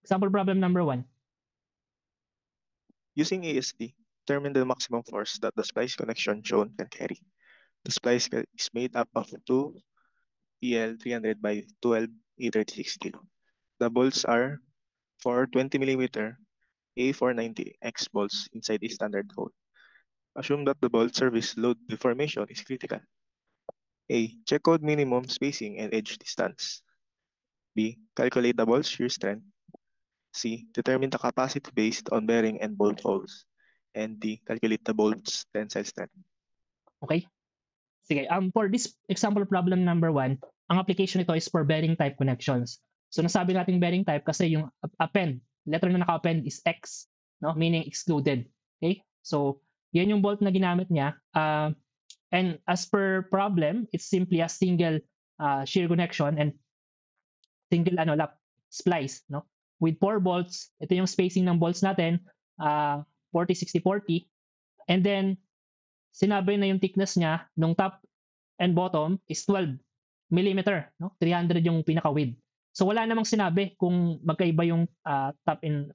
Example problem number 1. Using ASD, determine the maximum force that the splice connection shown can carry. The splice is made up of 2 EL300 by 12 E36 kilo. The bolts are 4 20mm A490X bolts inside a standard hole. Assume that the bolt service load deformation is critical. A. Check code minimum spacing and edge distance. B. Calculate the bolt shear strength. C. Determine the capacity based on bearing and bolt holes. And D. Calculate the bolt's tensile strength. Okay? Sige, for this example problem number 1, ang application nito is for bearing type connections. So nasabi natin bearing type kasi yung append, letter na naka-append is X, no? Meaning excluded. Okay? So, yan yung bolt na ginamit niya. And as per problem, it's simply a single shear connection and single lap splice, no? With 4 bolts, ito yung spacing ng bolts natin, 40, 60, 40. And then, sinabi na yung thickness niya nung top and bottom is 12 millimeter, no? 300 yung pinaka-width. So wala namang sinabi kung magkaiba yung top and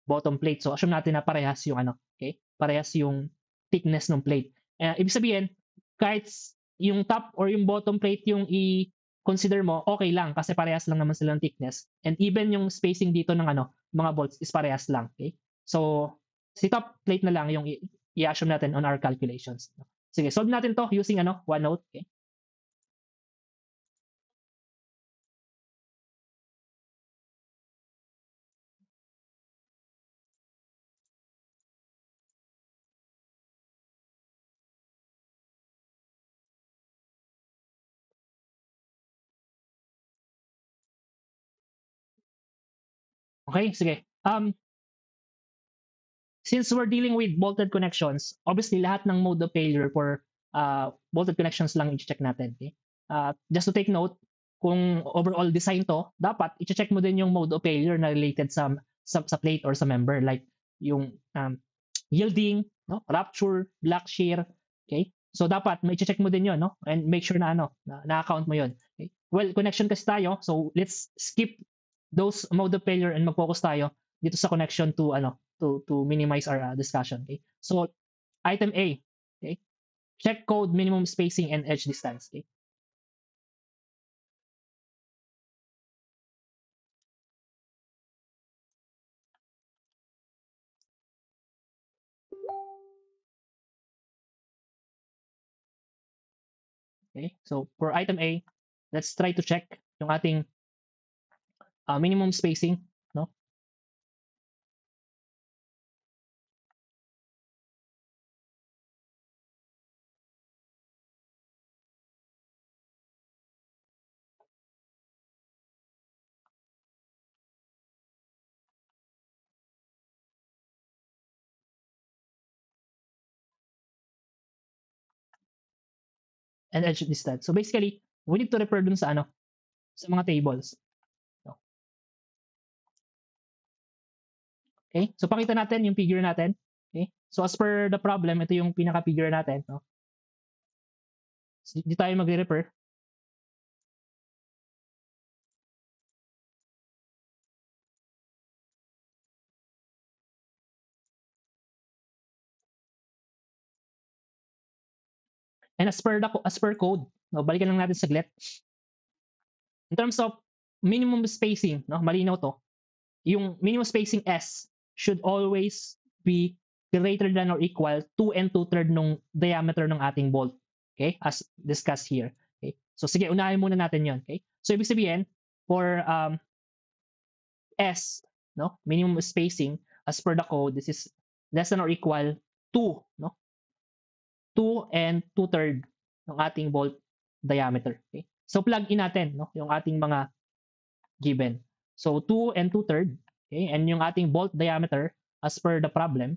bottom plate. So assume natin na parehas yung okay? Parehas yung thickness ng plate. Ibig sabihin, kahit yung top or yung bottom plate yung i-consider mo, okay lang kasi parehas lang naman sila ng thickness. And even yung spacing dito ng mga bolts is parehas lang, okay? So si top plate na lang yung i-assume natin on our calculations. Sige, solve natin to using OneNote, okay? Okay, sige. Since we're dealing with bolted connections, obviously lahat ng mode of failure for bolted connections lang i-check natin. Okay? Just to take note, kung overall design to, dapat i-check mo din yung mode of failure na related sa plate or sa member, like yung yielding, no? Rupture, black shear. Okay? So dapat may check mo din yon, no? And make sure na na-account mo yon. Okay? Well, connection kasi tayo, so let's skip those mode of failure and mag-focus tayo dito sa connection to to minimize our discussion. Okay? So item A, okay? Check code minimum spacing and edge distance. Okay? Okay? So for item A, let's try to check yung ating minimum spacing, no? And edge distance. So basically, we need to refer dun sa sa mga tables. No? Okay? So pakita natin yung figure natin. Okay? So as per the problem, ito yung pinaka-figure natin, no? So, di tayo magre-refer. And as per code, no, balikan lang natin saglit. In terms of minimum spacing, no, malinaw to. Yung minimum spacing S should always be greater than or equal to 2 2/3 nung diameter ng ating bolt. Okay? As discussed here. Okay? So sige, unahin muna natin 'yon, okay? So ibig sabihin for S, no, minimum spacing as per the code, this is less than or equal to, no? 2 2/3 ng ating bolt diameter. Okay? So plug in natin, no, yung ating mga given. So 2 2/3, okay? And yung ating bolt diameter as per the problem,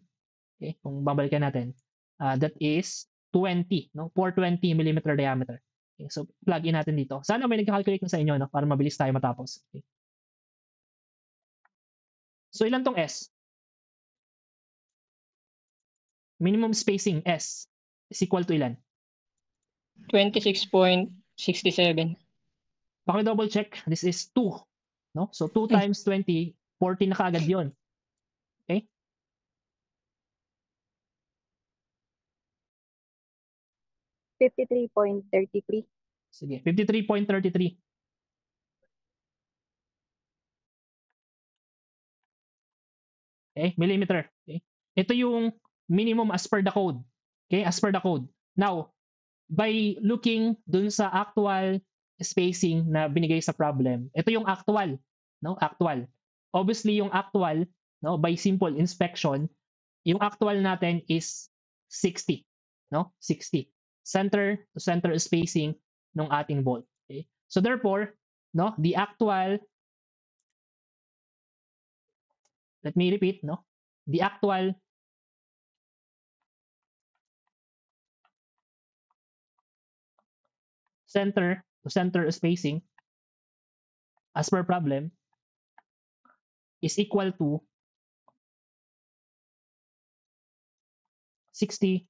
okay? Kung babalikan natin, that is 20, no? 420 millimeter diameter. Okay? So plug in natin dito. Sana may nag-calculate na sa inyo, no, para mabilis tayo matapos. Okay? So ilan tong S? Minimum spacing S is equal to ilan? 26.67. Paki-double check. This is 2. No? So 2 times 20 40 na kaagad yun. Okay? $53.33. Sige, 53.33. Okay, millimeter. Okay? Ito yung minimum as per the code. Okay, as per the code. Now, by looking dun sa actual spacing na binigay sa problem, ito yung actual, no? Actual. Obviously, yung actual, no, by simple inspection, yung actual natin is 60, no? 60. Center to center spacing ng ating bolt. Okay? So therefore, no, the actual, let me repeat, no? The actual center to center spacing as per problem is equal to 60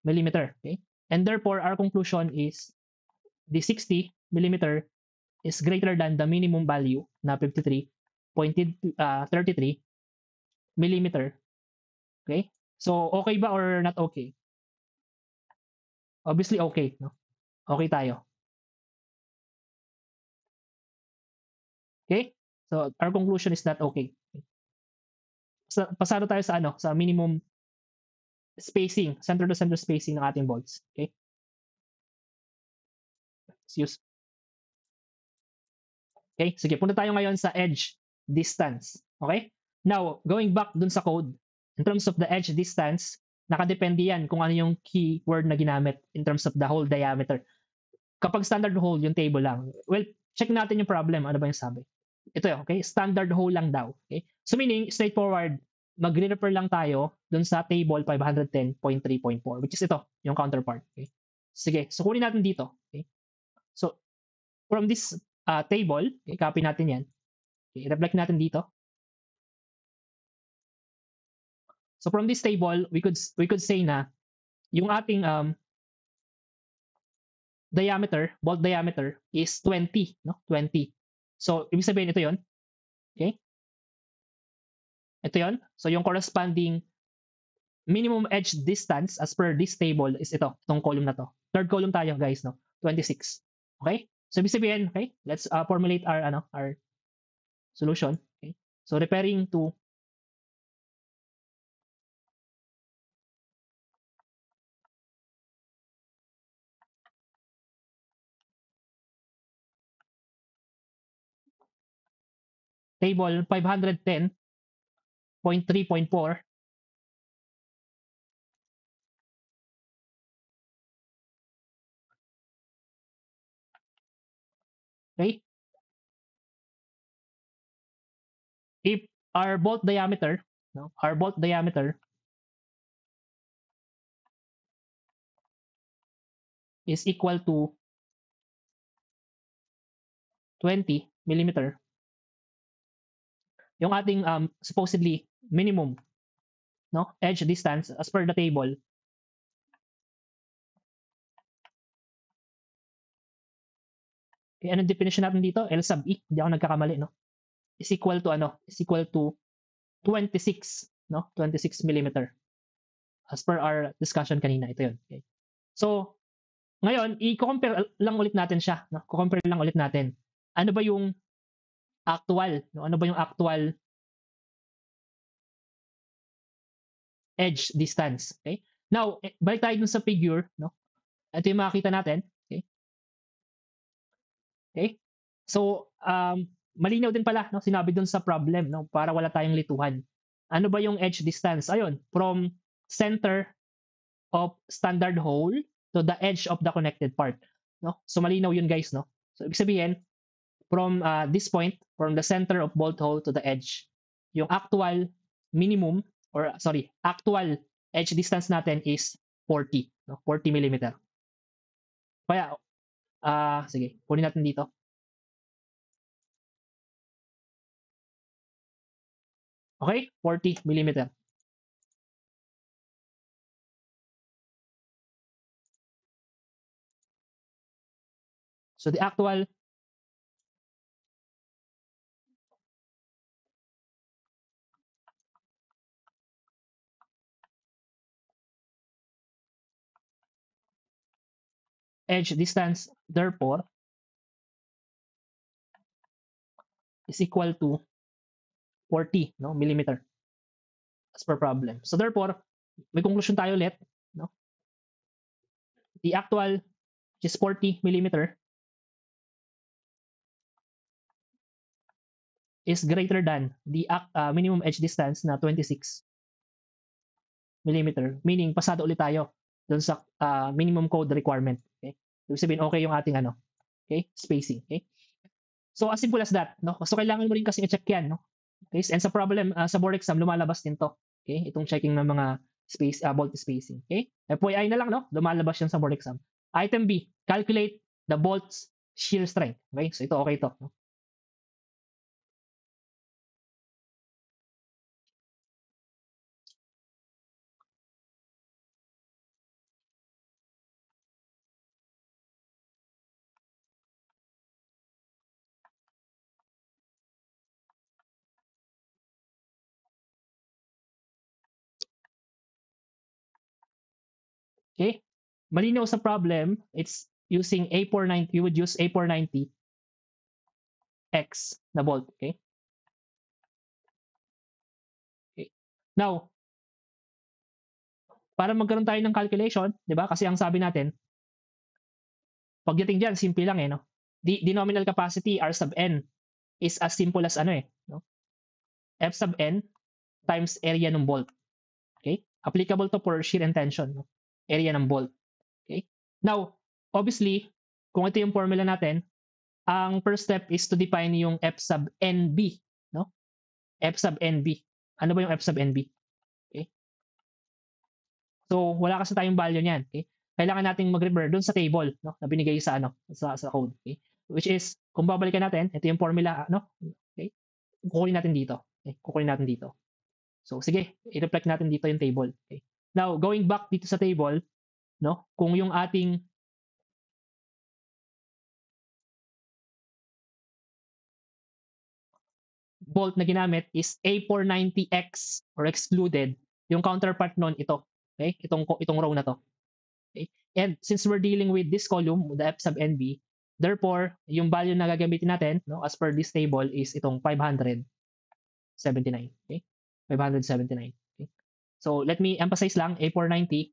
millimeter. Okay? And therefore, our conclusion is the 60 millimeter is greater than the minimum value na 53.33 millimeter. Okay? So, okay ba or not okay? Obviously, okay. No? Okay tayo. Okay? So, our conclusion is not okay. Pasado tayo sa ano, sa minimum spacing, center to center spacing ng ating bolts. Okay? Excuse. Okay? Sige, punta tayo ngayon sa edge distance. Okay? Now, going back dun sa code, in terms of the edge distance, nakadepende yan kung ano yung keyword na ginamit in terms of the hole diameter. Kapag standard hole, yung table lang. Well, check natin yung problem. Ano ba yung sabi? Ito yun, okay? Standard hole lang daw. Okay? So meaning, straightforward, magre-refer lang tayo dun sa table 510.3.4, which is ito, yung counterpart. Okay? Sige, so kunin natin dito. Okay? So, from this table, okay, copy natin yan. Okay, reflect natin dito. So from this table, we could say na yung ating diameter, bolt diameter is 20, no? 20. So ibig sabihin ito 'yon. Okay? Ito 'yon. So yung corresponding minimum edge distance as per this table is ito, itong column na to. Third column tayo, guys, no? 26. Okay? So ibig sabihin, okay? Let's formulate our solution. Okay? So referring to table 510.3.4, okay? If our bolt diameter, no, our bolt diameter is equal to 20 millimeter, yung ating supposedly minimum, no, edge distance as per the table anong definition natin dito? L sub E, hindi ako nagkakamali, no? Is equal to ano? Is equal to 26, no? 26 millimeter. As per our discussion kanina, ito yun. Okay. So, ngayon, i-compare lang ulit natin siya, no? Compare lang ulit natin. Ano ba yung actual, no? Ano ba yung actual edge distance, okay? Now, balik tayo dun sa figure, no? Ito yung makikita natin, okay? Okay? So, malinaw din pala, no? Sinabi dun sa problem, no? Para wala tayong lituhan. Ano ba yung edge distance? Ayun, from center of standard hole to the edge of the connected part, no? So malinaw yun, guys, no? So ibig sabihin, from this point, from the center of bolt hole to the edge, yung actual minimum or sorry, actual edge distance natin is 40, no? 40 millimeter. Kaya sige, kunin natin dito. Okay? 40 millimeter. So the actual edge distance, therefore, is equal to 40 no, millimeter as per problem. So therefore, may conclusion tayo ulit. No? The actual, which is 40 millimeter, is greater than the minimum edge distance na 26 millimeter. Meaning, pasado ulit tayo dun sa minimum code requirement. Okay? Ibig sabihin, okay yung ating ano, okay? Spacing. Okay? So, as simple as that. No? So, kailangan mo rin kasi i-check yan. No? Okay? And sa problem, sa board exam, lumalabas din to. Okay? Itong checking ng mga bolt spacing. Okay? FYI na lang, no? Lumalabas yan sa board exam. Item B, calculate the bolt's shear strength. Okay? So, ito okay to. No? Okay? Malinaw sa problem, it's using A490, you would use A490 X na bolt. Okay? Okay. Now, para magkaroon tayo ng calculation, di ba? Kasi ang sabi natin, pagdating dyan, simple lang eh, no? The nominal capacity, R sub n, is as simple as ano eh, no? F sub n times area ng bolt. Okay? Applicable to for shear and tension, no? Area ng bolt. Okay? Now, obviously, kung ito yung formula natin, ang first step is to define yung F sub NB, no? F sub NB. Ano ba yung F sub NB? Okay? So, wala kasi tayong value niyan, okay? Kailangan nating mag-refer doon sa table, no, na binigay sa ano, sa code, okay? Which is kung babalikan natin, ito yung formula, no? Okay? Kukunin natin dito. Okay? Kukunin natin dito. So, sige, i-reflect natin dito yung table, okay? Now, going back dito sa table, no? Kung yung ating bolt na ginamit is A490X or excluded, yung counterpart nun ito, okay? Itong row na to. Okay? And since we're dealing with this column, the F sub NB, therefore, yung value na gagamitin natin, no, as per this table is itong 579. Okay? 579. Okay? So, let me emphasize lang, A490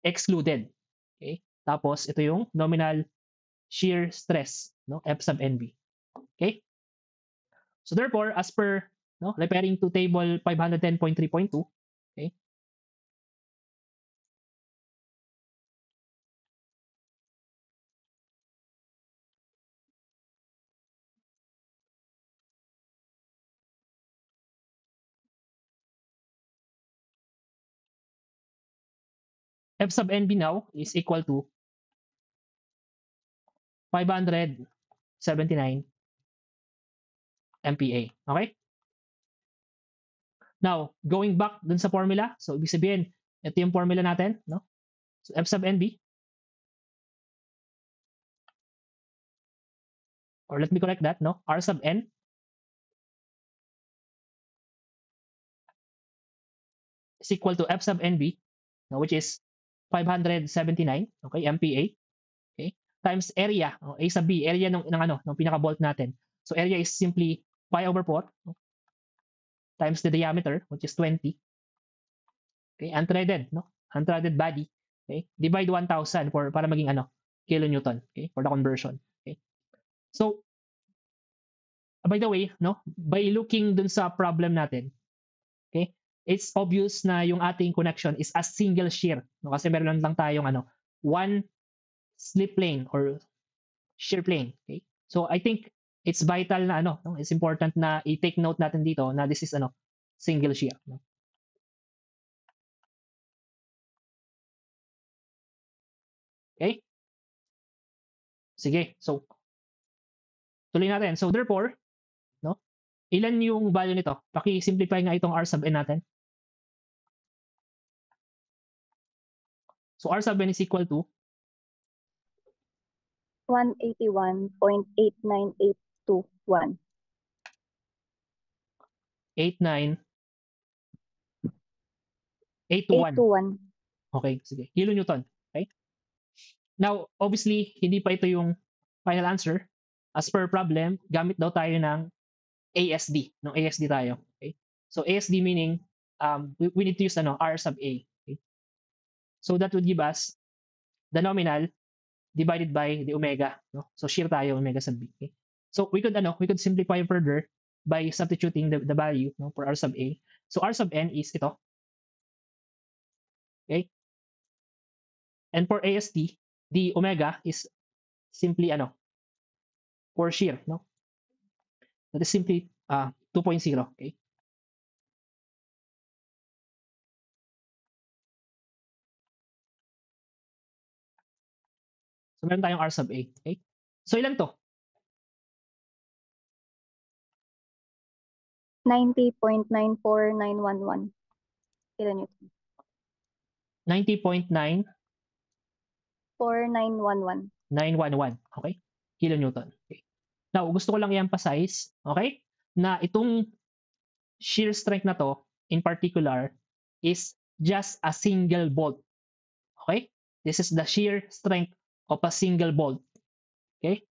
excluded. Okay? Tapos, ito yung nominal shear stress, no, F sub NB. Okay? So, therefore, as per, no, referring to table 510.3.2, okay, F sub NB now is equal to 579 MPa. Okay? Now, going back dun sa formula, so ibig sabihin, ito yung formula natin, no? So F sub NB, or let me correct that, no? R sub N is equal to F sub NB, no, which is 579, okay, MPa, okay, times area, A sub B, area ng ano, ng pinaka-bolt natin. So area is simply pi over 4, no, times the diameter, which is 20, okay, unthreaded, no? Unthreaded body, okay? Divide 1,000 para maging ano, kilonewton, okay? For the conversion, okay? So, by the way, no, by looking dun sa problem natin, okay, it's obvious na yung ating connection is a single shear, no? Kasi meron lang tayong ano, one slip plane or shear plane, okay? So, I think it's vital na ano, no? It's important na i-take note natin dito na this is ano, single shear, no? Okay? Sige. So, tuloy natin. So, therefore, no? Ilan yung value nito? Paki-simplify nga itong R sub n natin. So, R sub n is equal to 181.89821. 89821. 821. Okay, sige. Kilonewton. Okay? Now, obviously, hindi pa ito yung final answer. As per problem, gamit daw tayo ng ASD. No, ASD tayo. Okay? So ASD meaning we need to use R sub A. Okay? So that would give us the nominal divided by the omega. No? So shear tayo omega sub B. Okay? So we could simplify further by substituting the value, no, for R sub A. So R sub n is ito. Okay? And for ASD, the omega is simply for shear, no? That is simply 2.0. Okay? So meron tayong R sub A. Okay? So ilan to? 90.94911 kilonewton. 90.9 4911. 911. Okay? Kilonewton. Okay. Now, gusto ko lang i-emphasize, okay, na itong shear strength na to, in particular, is just a single bolt. Okay? This is the shear strength of a single bolt. Okay?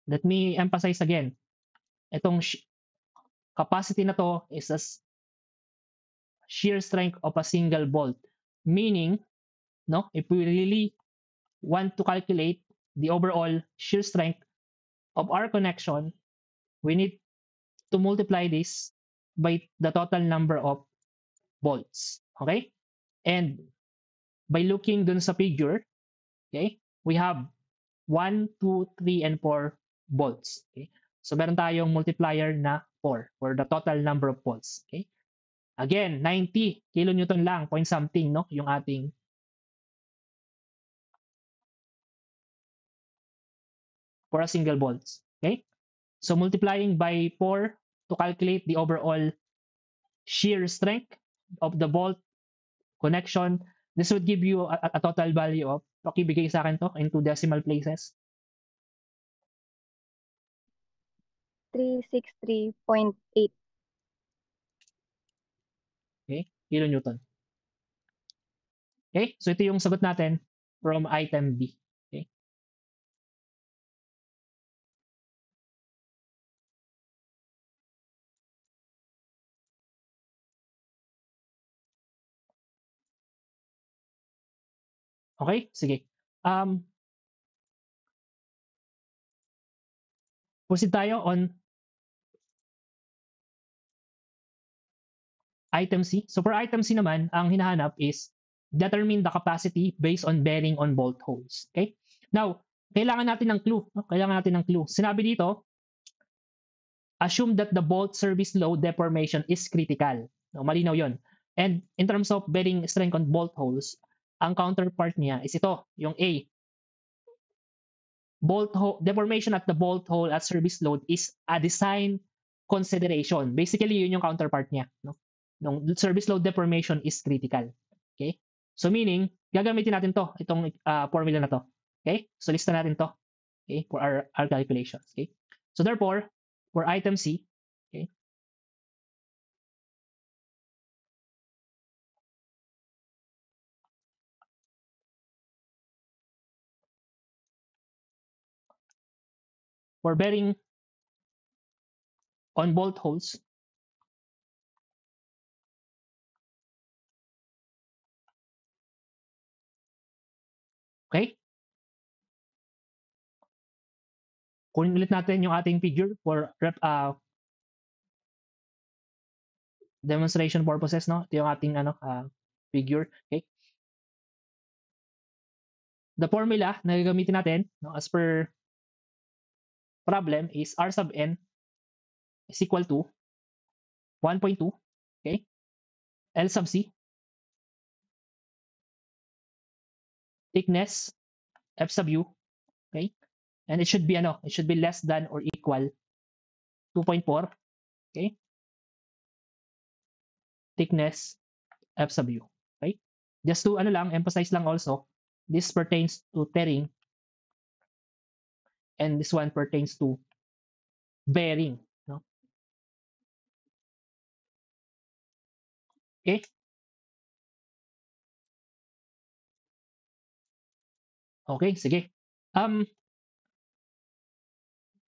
Let me emphasize again. Itong capacity na to is a shear strength of a single bolt. Meaning, no, if we really want to calculate the overall shear strength of our connection, we need to multiply this by the total number of bolts. Okay? And by looking dun sa figure, okay, we have 1, 2, 3, and 4 bolts. Okay? So meron tayong multiplier na 4 for the total number of bolts. Okay? Again, 90 kilonewton lang, point something, no, yung ating for a single bolts. Okay? So multiplying by 4 to calculate the overall shear strength of the bolt connection, this would give you a total value of, pakibigay sa akin to into decimal places. 363.8. Okay? Kilonewton. Okay? So ito yung sagot natin from item B. Okay? Okay? Sige. Proceed tayo on item C. So for item C naman, ang hinahanap is determine the capacity based on bearing on bolt holes. Okay? Now, kailangan natin ng clue. No? Kailangan natin ng clue. Sinabi dito, assume that the bolt service load deformation is critical. No, malinaw yon. And in terms of bearing strength on bolt holes, ang counterpart niya is ito, yung A. Deformation at the bolt hole at service load is a design consideration. Basically, yun yung counterpart niya. No? Nung service load deformation is critical. Okay? So meaning, gagamitin natin to, itong formula na to. Okay? So lista natin to. Okay? For our calculations. Okay? So therefore, for item C, okay, for bearing on bolt holes, okay? Kunin ulit natin yung ating figure for demonstration purposes, no? Ito yung ating figure, okay? The formula na gagamitin natin, no, as per problem is R sub n is equal to 1.2, okay? L sub C, thickness, F sub U, okay? And it should be it should be less than or equal 2.4, okay? Thickness, F sub U, okay? Just to emphasize lang also, this pertains to tearing and this one pertains to bearing, no? Okay? Okay, sige.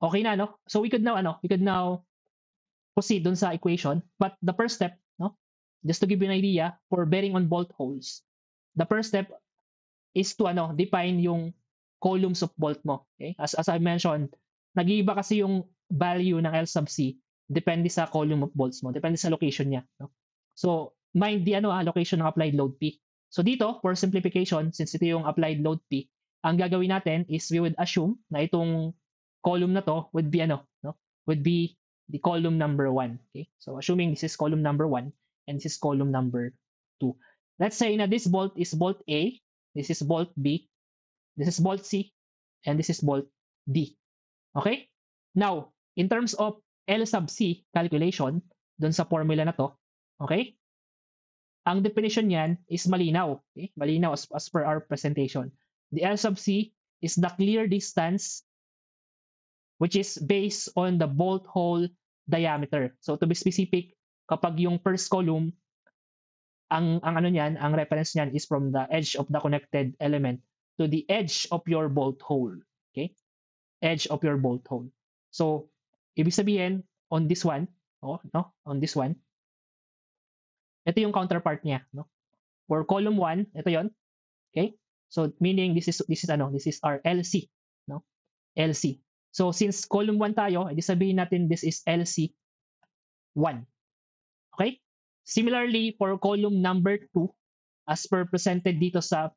Okay na, no? So we could now proceed dun sa equation. But the first step, no? Just to give you an idea, for bearing on bolt holes, the first step is to define yung columns of bolt mo. Okay? As I mentioned, nag-iiba kasi yung value ng L sub C depende sa column of bolts mo, depende sa location niya, no? So, mind the location ng applied load P. So dito, for simplification, since ito yung applied load P, ang gagawin natin is we would assume na itong column na to would be would be the column number 1. Okay? So assuming this is column number 1 and this is column number 2. Let's say na this bolt is bolt A, this is bolt B, this is bolt C, and this is bolt D. Okay? Now, in terms of L sub C calculation, dun sa formula na to, okay? Ang definition niyan is malinaw. Okay? Malinaw as per our presentation. The L sub C is the clear distance which is based on the bolt hole diameter. So to be specific, kapag yung first column, ang reference niyan is from the edge of the connected element to the edge of your bolt hole. Okay? Edge of your bolt hole. So, ibig sabihin, on this one, on this one, ito yung counterpart niya, no? For column 1, ito yon. Okay? So, meaning this is our LC, no? LC. So, since column 1 tayo, edi sabihin natin this is LC 1. Okay? Similarly, for column number 2, as per presented dito sa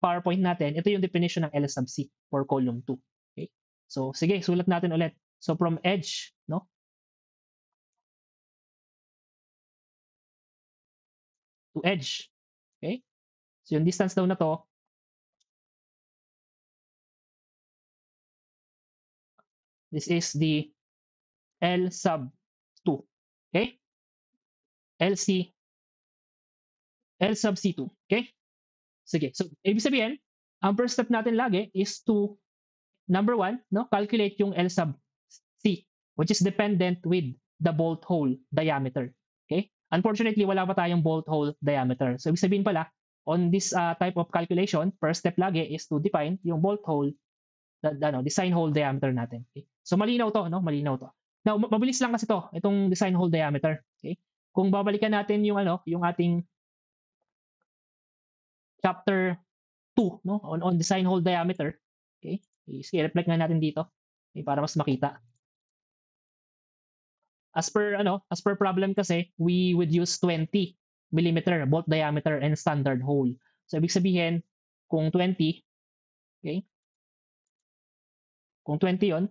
PowerPoint natin, ito yung definition ng L sub C for column 2. Okay? So, sige, sulat natin ulit. So, from edge, no? To edge. Okay? So, yung distance daw na to, this is the L sub 2. Okay? LC, L sub C2. Okay? Sige. So, ibig sabihin, ang first step natin lagi is to, number 1, no, calculate yung L sub C, which is dependent with the bolt hole diameter. Okay? Unfortunately, wala pa tayong bolt hole diameter. So, ibig sabihin pala, on this type of calculation, first step lagi is to define yung bolt hole, design hole diameter natin. Okay? So, malinaw to, no? Malinaw to. Now, mabilis lang kasi to, itong design hole diameter. Okay? Kung babalikan natin yung yung ating chapter 2, no, on design hole diameter. Okay? I-reflect nga natin dito, okay, para mas makita. As per problem kasi, we would use 20 millimeter bolt diameter and standard hole. So ibig sabihin, kung 20, okay? Kung 20 'yon,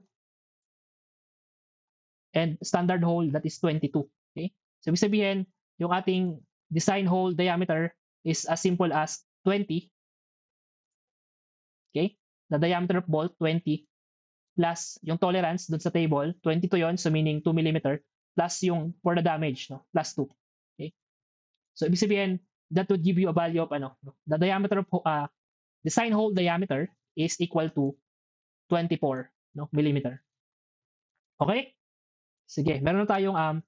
and standard hole that is 22, okay? So ibig sabihin, yung ating design hole diameter is as simple as 20, okay? The diameter of bolt 20 plus yung tolerance dun sa table, 22 yon, so meaning 2 millimeter, plus yung for the damage, no, plus 2. Okay? So ibig sabihin, that would give you a value of the diameter of design hole diameter is equal to 24 millimeter. Okay? Sige, meron na tayong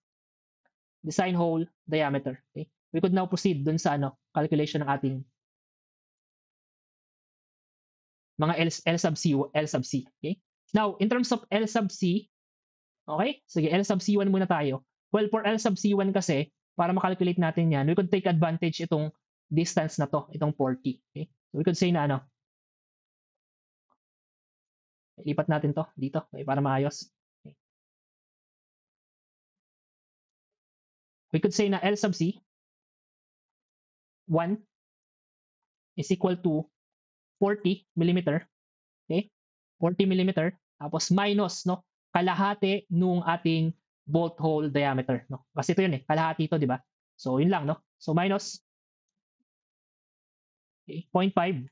design hole diameter. Okay? We could now proceed dun sa calculation ng ating mga L sub C, L sub C. Okay? Now, in terms of L sub C, okay? Sige, L sub C1 muna tayo. Well, for L sub C1 kasi, para makalculate natin yan, we could take advantage itong distance na to, itong 40. Okay? So we could say na lipat natin to dito, okay, para maayos. Okay. We could say na L sub C 1 is equal to 40 millimeter. Okay? 40 millimeter. Tapos minus, no? Kalahati nung ating bolt hole diameter, no? Kasi ito yun kalahati ito, di ba? So, yun lang, no? So, minus 0.5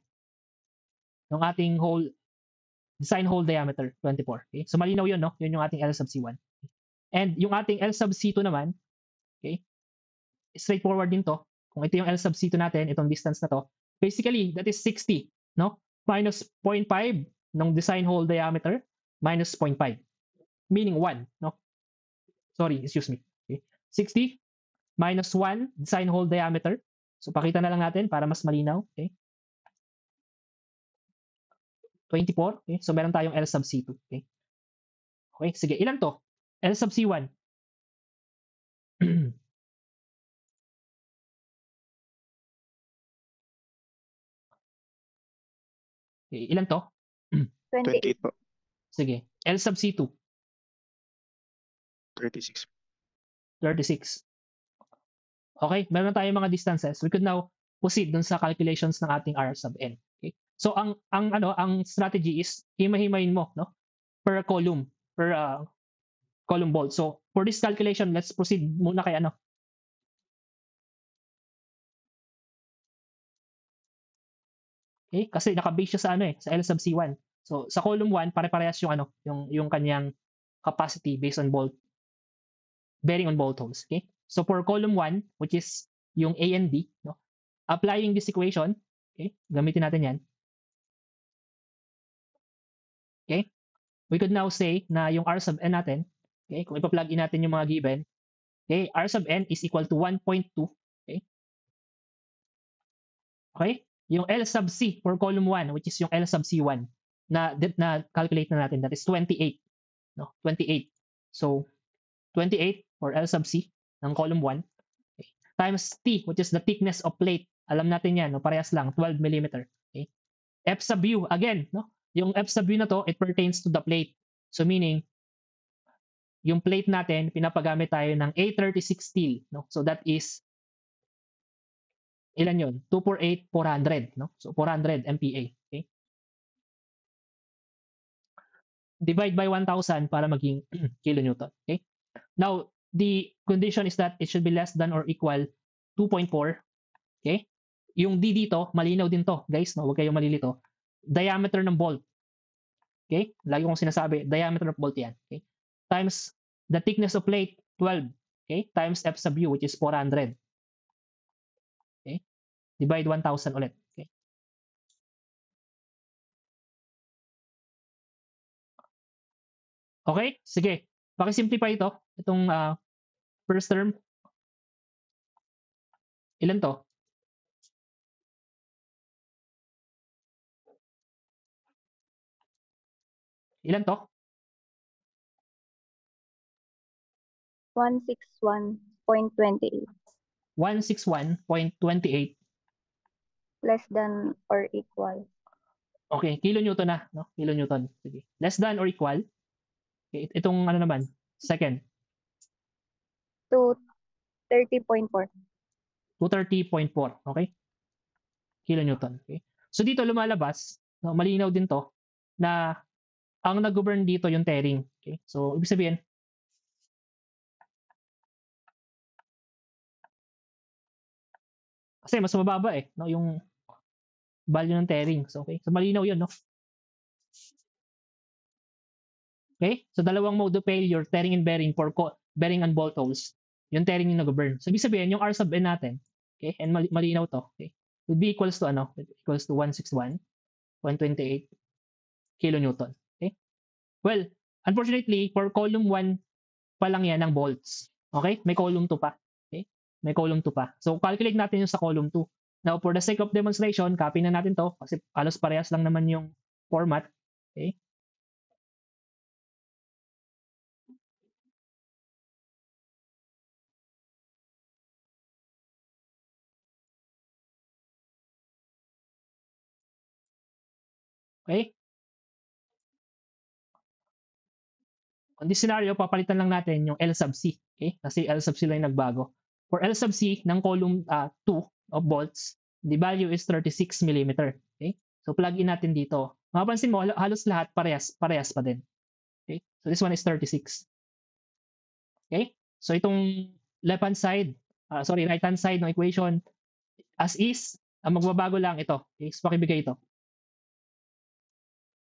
ng ating design hole diameter, 24. Okay? So, malinaw yun, no? Yun yung ating L sub C1. And yung ating L sub C2 naman, okay? Straightforward din to. Kung ito yung L sub C2 natin, itong distance na to, basically, that is 60, no? Minus 0.5 ng design hole diameter, minus 0.5. Meaning 1, no? Sorry, excuse me. Okay? 60 minus 1 design hole diameter. So, pakita na lang natin para mas malinaw. Okay? 24. Okay? So meron tayong L sub C2. Okay? Okay, sige. Ilan to? L sub C1. Okay, ilan to? 28. 28 po. Sige. L sub C2. 36. 36. Okay, meron tayong mga distances. We could now proceed dun sa calculations ng ating R sub n. Okay? So ang strategy is hima-himayin mo, no? Per column, per column bolt. So for this calculation, let's proceed muna kay ano. Okay? Kasi naka-base siya sa ano sa L sub C1. So sa column 1, pare-parehas yung ano, yung kanyang capacity based on bolt bearing on bolt holes. Okay? So for column 1, which is yung A and B, no? Applying this equation, okay? Gamitin natin 'yan. Okay? We could now say na yung R sub n natin, okay, kung ipa-plug in natin yung mga given, okay, R sub n is equal to 1.2, okay? Okay? Yung L sub C for column 1, which is yung L sub C1, na calculate na natin, that is 28, no? 28. So 28 for L sub C ng column 1, okay, times T, which is the thickness of plate. Alam natin yan, no? Parehas lang, 12 mm. Okay? F sub U, again, no? Yung F sub U na to, it pertains to the plate. So meaning, yung plate natin, pinapagamit tayo ng A36 steel, no? So that is, ilan yun? 248, 400, no? So 400 MPa, okay? Divide by 1,000 para maging kilonewton, okay? Now, the condition is that it should be less than or equal 2.4, okay? Yung D dito, malinaw din to, guys, no? Huwag kayong malilito. Diameter ng bolt, okay? Lagi kong sinasabi, diameter of bolt yan, okay? Times the thickness of plate, 12, okay? Times F sub U, which is 400. Okay? Divide 1,000 ulit, okay? Okay? Sige. Paki-simplify ito, itong first term. Ilan to? Ilan to? 161.28. 161.28. Less than or equal. Okay, kilonewton na, no? Kilonewton. Sige. Less than or equal. Okay, itong ano naman, second, To 30.4. 230.4, okay? Kilonewton, okay? So dito lumalabas, no, malinaw din to na ang nag-govern dito yung tearing, okay? So ibig sabihin, kasi mas mababa no, yung value ng tearing. So okay, so malinaw 'yun, no? Okay? So dalawang mode of failure, tearing and bearing for bearing and bolt holes. Yung tearing yung nag-burn. So ibig sabihin, yung R sub n natin, okay, and malinaw to, okay, would be equals to ano? Equals to 161.28 kilonewton. Okay? Well, unfortunately, for column 1 pa lang yan ng bolts. Okay? May column 2 pa. Okay? May column 2 pa. So calculate natin yung sa column 2. Now, for the sake of demonstration, copy na natin to kasi halos parehas lang naman yung format. Okay? Okay? On this scenario, papalitan lang natin yung L sub C. Okay? Kasi L sub C lang yung nagbago. For L sub C ng column 2 of bolts, the value is 36 mm. Okay? So plug in natin dito. Mapapansin mo, halos lahat parehas pa din. Okay? So this one is 36. Okay? So itong right hand side ng equation as is, ang magbabago lang ito. Okay? So pakibigay ito.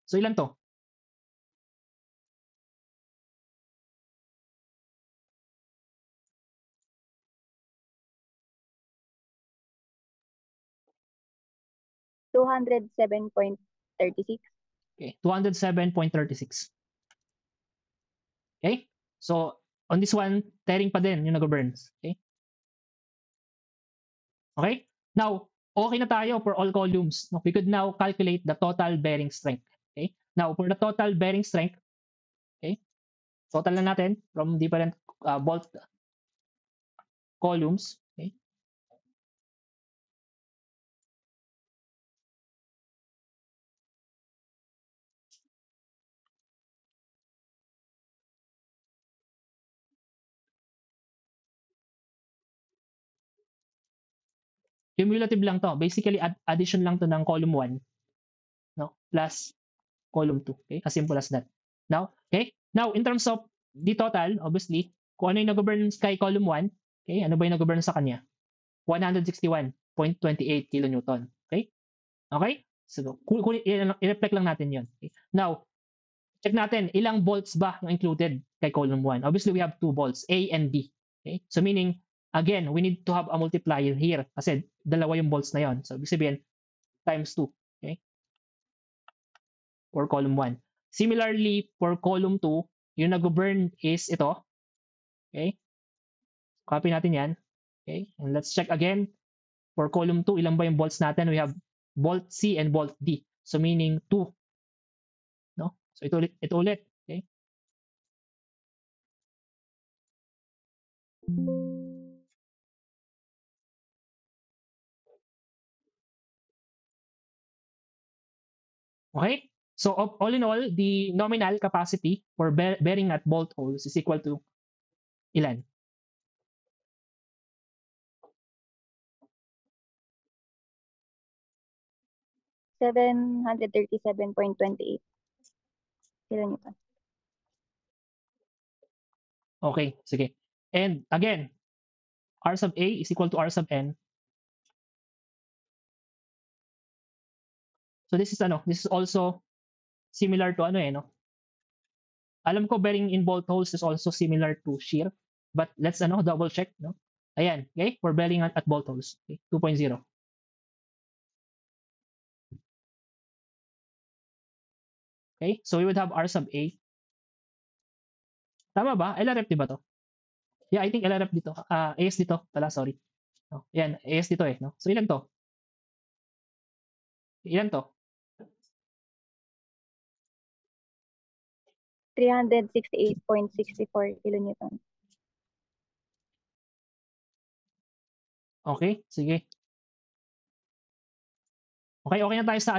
So ilan to? 207.36. Okay, 207.36. Okay? So, on this one, tearing pa din yung nag-burns. Okay? Okay? Now, okay na tayo for all columns. No? We could now calculate the total bearing strength. Okay? Now, for the total bearing strength, okay, total na natin from different bolt columns, okay. Cumulative lang to. Basically, addition lang to ng column 1, no? Plus column 2. Okay? As simple as that. Now, okay? Now, in terms of the total, obviously, kung ano yung nag-govern kay column 1, okay? Ano ba yung nag-govern sa kanya? 161.28 kilonewton. Okay? Okay? So, i-reflect lang natin yun. Okay? Now, check natin, ilang volts ba ang included kay column 1? Obviously, we have 2 volts, A and B. Okay? So, meaning, again, we need to have a multiplier here kasi dalawa yung volts na yon. So, ibig sabihin, times 2. Okay? For column 1. Similarly, for column 2, yung nag-burn is ito. Okay? Copy natin yan. Okay? And let's check again. For column 2, ilan ba yung volts natin? We have volt C and volt D. So meaning 2. No? So ito ulit. Okay? Okay? So all in all, the nominal capacity for bearing at bolt holes is equal to ilan? $737.28 kilonewton. Okay, sige. And again, R sub A is equal to R sub N. So this is also similar to no? Alam ko bearing in bolt holes is also similar to shear, but let's double check, no? Ayan, okay? For bearing at bolt holes, okay? 2.0. Okay? So we would have R sub A. Tama ba? LRF di ba to? Yeah, I think LRF dito. AS dito pala, sorry. No? Ayan, AS dito no? So ilan to? Ilan to? 368.64 kilonewton. Okay, sige. Okay na tayo sa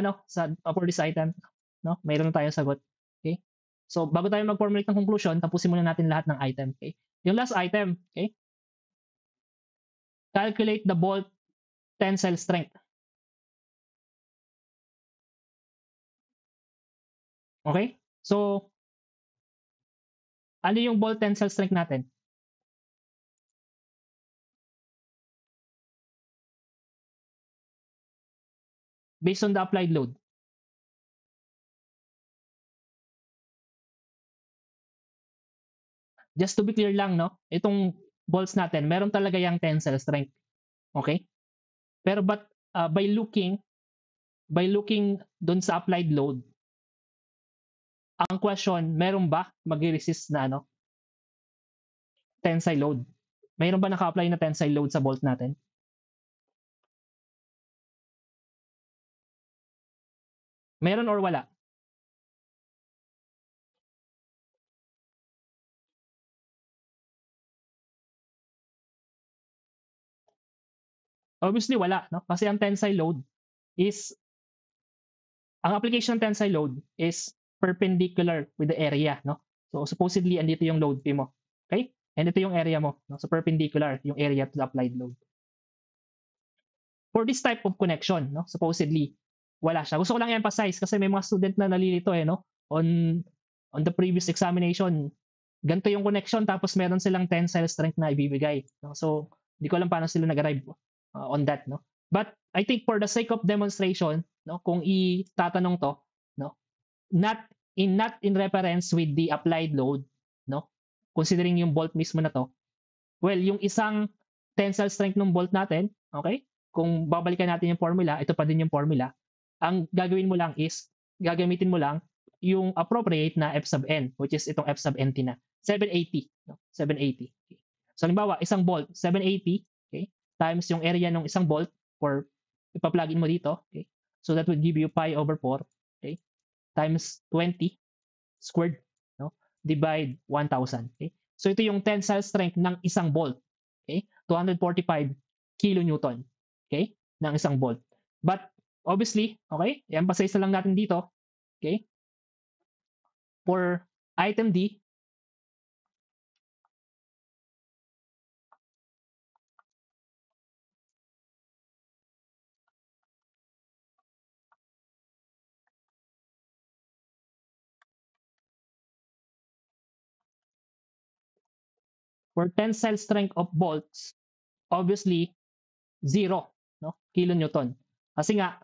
for this item, no? Mayroon na tayong sagot. Okay? So bago tayo mag-formulate ng conclusion, tapusin muna natin lahat ng item, okay? Yung last item, okay? Calculate the bolt tensile strength. Okay? So ano yung bolt tensile strength natin? Based on the applied load. Just to be clear lang, no? Itong bolts natin, meron talaga yung tensile strength. Okay? Pero by looking doon sa applied load, ang question, meron ba mag-resist na tensile load? Mayroon ba naka-apply na tensile load sa bolt natin? Meron or wala? Obviously wala, no? Kasi ang tensile load is ang application ng tensile load is perpendicular with the area, no? So supposedly andito yung load P mo. Okay? And ito yung area mo, no? So perpendicular yung area to the applied load. For this type of connection, no? Supposedly wala siya. Gusto ko lang i-emphasize kasi may mga student na nalilito no? On the previous examination, ganito yung connection tapos meron silang tensile strength na ibibigay, no? So hindi ko alam paano sila nag-arrive on that, no? But I think for the sake of demonstration, no, kung itatanong to, no, not in reference with the applied load, no, considering yung bolt mismo na to, well, yung isang tensile strength ng bolt natin, okay, kung babalikan natin yung formula, ito pa din yung formula, ang gagawin mo lang is, gagamitin mo lang yung appropriate na F sub n, which is itong F sub nt na, 780, no, 780. Okay. So, halimbawa, isang bolt, 780, okay, times yung area ng isang bolt, or ipa-plug in mo dito, okay? So that would give you pi over 4, okay? times 20 squared, no? Divide 1,000. Okay? So ito yung tensile strength ng isang bolt. Okay? 245 kilonewton. Okay? Ng isang bolt. But obviously, okay? I-emphasize na lang natin dito. Okay? For item D, for tensile strength of bolts, obviously, 0, no? Kilonewton. Kasi nga,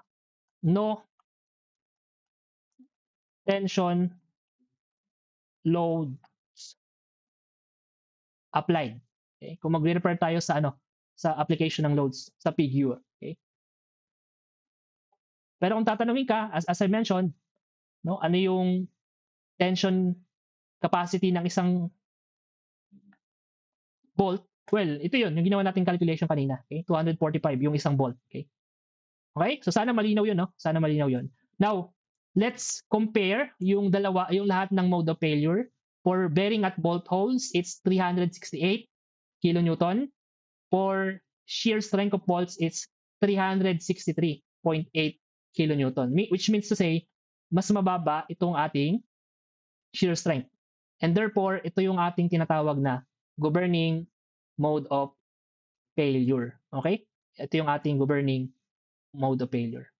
no tension loads applied. Okay? Kung magre-refer tayo sa sa application ng loads sa figure. Okay? Pero kung tatanungin ka, as I mentioned, no, ano yung tension capacity ng isang bolt? Well, ito yun, yung ginawa nating calculation kanina. Okay? 245 yung isang bolt. Okay? Okay? So sana malinaw yun, no? Sana malinaw yun. Now, let's compare yung lahat ng mode of failure. For bearing at bolt holes, it's 368 kilonewton. For shear strength of bolts, it's 363.8 kilonewton. Which means to say, mas mababa itong ating shear strength. And therefore, ito yung ating tinatawag na governing mode of failure. Okay? Ito yung ating governing mode of failure.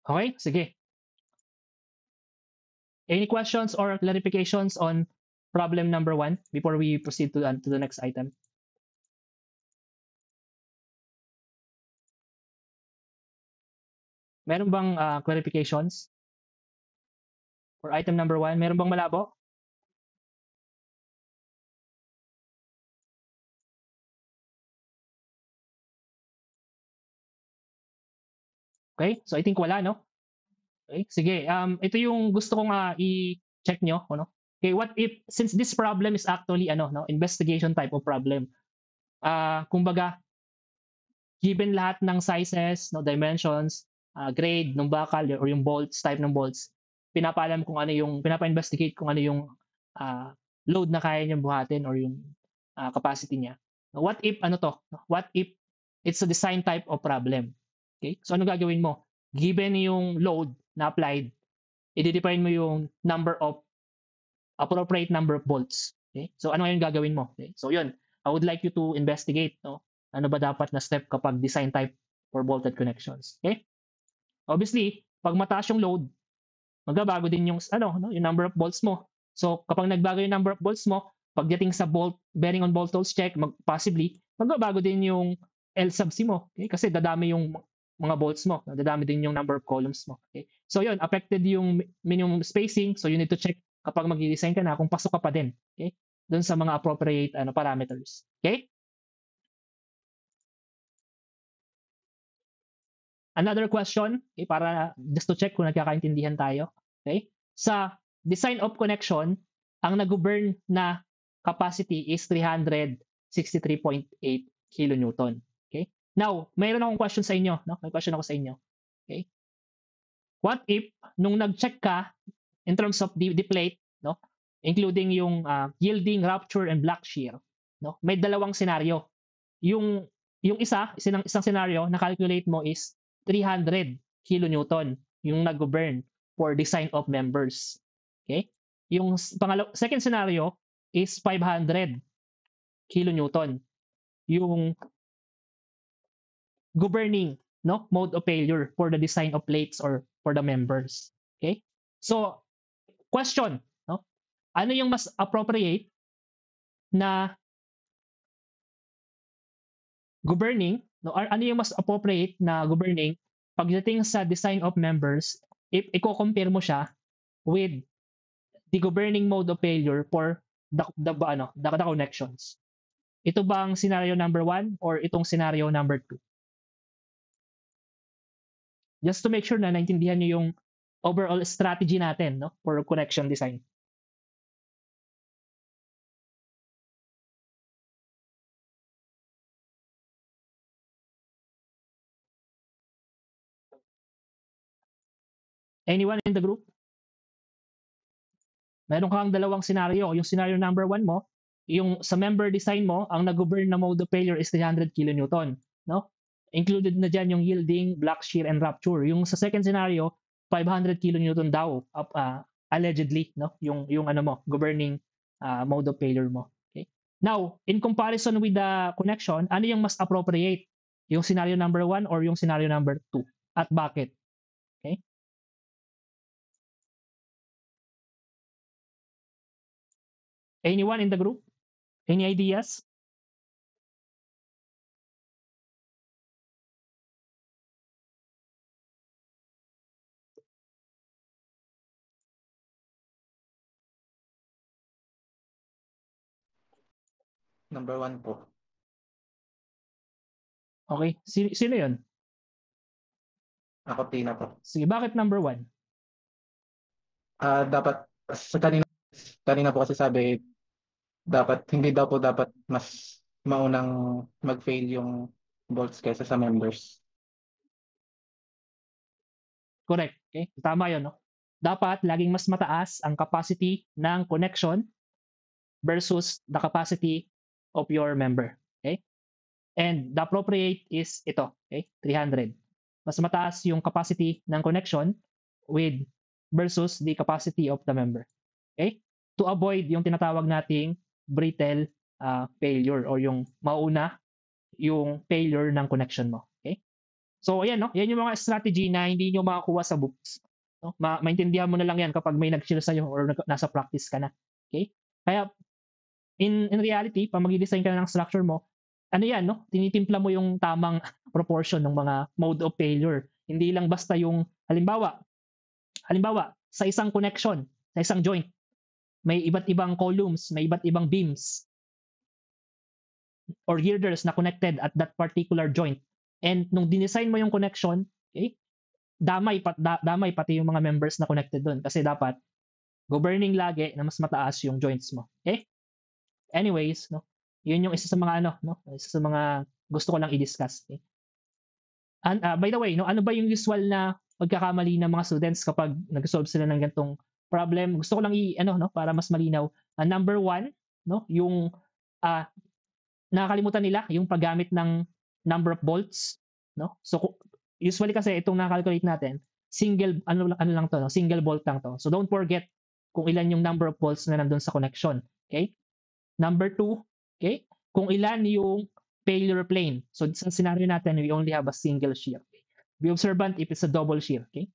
Okay? Sige. Any questions or clarifications on problem number 1 before we proceed to the next item? Meron bang clarifications? For item number 1, meron bang malabo? Okay? So I think wala, no? Okay? Sige, ito yung gusto kong i-check nyo, ano? Okay, what if, since this problem is actually, investigation type of problem, kumbaga, given lahat ng sizes, no, dimensions, grade ng bakal or yung bolts, type ng bolts, pinapa-investigate kung ano yung load na kaya niyang buhatin or yung capacity niya. What if What if it's a design type of problem? Okay? So ano gagawin mo? Given yung load na applied, i-define mo yung appropriate number of bolts. Okay? So ano yung gagawin mo? Okay? So yun, I would like you to investigate, no? Ano ba dapat na step kapag design type for bolted connections. Okay? Obviously, pag mataas yung load, magbabago din yung yung number of bolts mo. So kapag nagbago yung number of bolts mo, pagdating sa bearing on bolt holes check, possibly magbabago din yung L sub C mo. Okay? Kasi dadami yung mga bolts mo, dadami din yung number of columns mo. Okay? So yun, affected yung minimum spacing, so you need to check kapag mag-design ka na kung pasok ka pa din. Okay? Doon sa mga appropriate parameters. Okay? Another question, okay, para just to check kung nagkakaintindihan tayo. Okay? Sa design of connection, ang nag-burn na capacity is 363.8 kilonewton. Okay? Now, mayroon akong question sa inyo, no? May question ako sa inyo. Okay? What if nung nag-check ka in terms of the plate, no? Including yung yielding, rupture and black shear, no? May dalawang scenario. Yung isang scenario na calculate mo is 300 kilonewton yung nag-burn for design of members. Okay? Yung second scenario is 500 kilonewton yung governing mode of failure for the design of plates or for the members. Okay? So, question, no? Ano yung mas appropriate na governing, no? Or ano yung mas appropriate na governing pagdating sa design of members i-compare mo siya with the governing mode of failure for the connections. Ito bang scenario number 1 or itong scenario number 2? Just to make sure na naintindihan niyo yung overall strategy natin, no, for connection design. Anyone in the group? Meron kang dalawang scenario. Yung scenario number 1 mo, yung sa member design mo, ang nag-govern na mode of failure is 300 kN, no? Included na dyan yung yielding, block shear, and rupture. Yung sa second scenario, 500 kN daw, allegedly, no? Yung ano mo, governing mode of failure mo. Okay? Now, in comparison with the connection, ano yung mas appropriate? Yung scenario number 1 or yung scenario number 2? At bakit? Okay? Anyone in the group? Any ideas? Number 1 po. Okay. Sino yun? Ako Tina po. Sige, bakit number 1? Dapat sa kanina po kasi sabi dapat hindi daw po dapat mas maunang mag-fail yung bolts kaysa sa members. Correct. Okay? Tama yun, no? Dapat laging mas mataas ang capacity ng connection versus the capacity of your member. Okay? And the appropriate is ito, okay? 300. Mas mataas yung capacity ng connection with versus the capacity of the member. Okay? To avoid yung tinatawag nating brittle failure or yung mauna yung failure ng connection mo. Okay? So ayan, no? Yan yung mga strategy na hindi nyo makakuha sa books. No? Maintindihan mo na lang yan kapag may nag-share sa'yo or nasa practice ka na. Okay? Kaya in reality, pag mag-design ka na ng structure mo, ano yan, no? Tinitimpla mo yung tamang proportion ng mga mode of failure. Hindi lang basta yung halimbawa, sa isang connection, sa isang joint, may iba't ibang columns, may iba't ibang beams or girders na connected at that particular joint. And nung dinesign mo yung connection, okay, damay pati yung mga members na connected doon kasi dapat governing lagi na mas mataas yung joints mo. Okay? Anyways, no? Yun yung isa sa mga isa sa mga gusto ko lang i-discuss. Okay? And by the way, no, ano ba yung usual na pagkakamali ng mga students kapag nag-solve sila ng ganitong problem? Gusto ko lang para mas malinaw. Number 1, no, yung nakakalimutan nila yung paggamit ng number of bolts, no? So usually kasi itong na-calculate natin, single lang to, no? Single bolt lang to. So don't forget kung ilan yung number of bolts na nandun sa connection. Okay? Number 2, okay? Kung ilan yung failure plane. So sa scenario natin, we only have a single shear. Okay? Be observant if it's a double shear. Okay?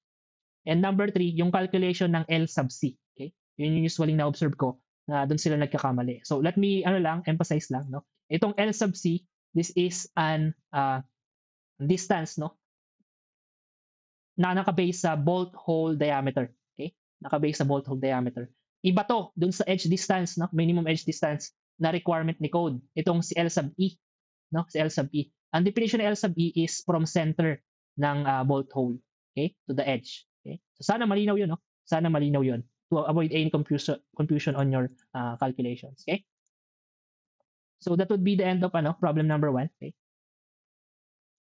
And number 3, yung calculation ng L sub C. Okay? Yun yung usually na-observe ko na doon sila nagkakamali. So let me emphasize lang, no? Itong L sub C, this is an distance, no? Na nakabase sa bolt hole diameter. Okay? Nakabase sa bolt hole diameter. Iba to dun sa edge distance, no? Minimum edge distance na requirement ni code. Itong si L sub E, no? Si L sub E. Ang definition ng L sub E is from center ng bolt hole, okay, to the edge. Okay? So sana malinaw 'yun, no? Sana malinaw 'yun to avoid any confusion on your calculations, okay? So that would be the end of problem number 1, okay?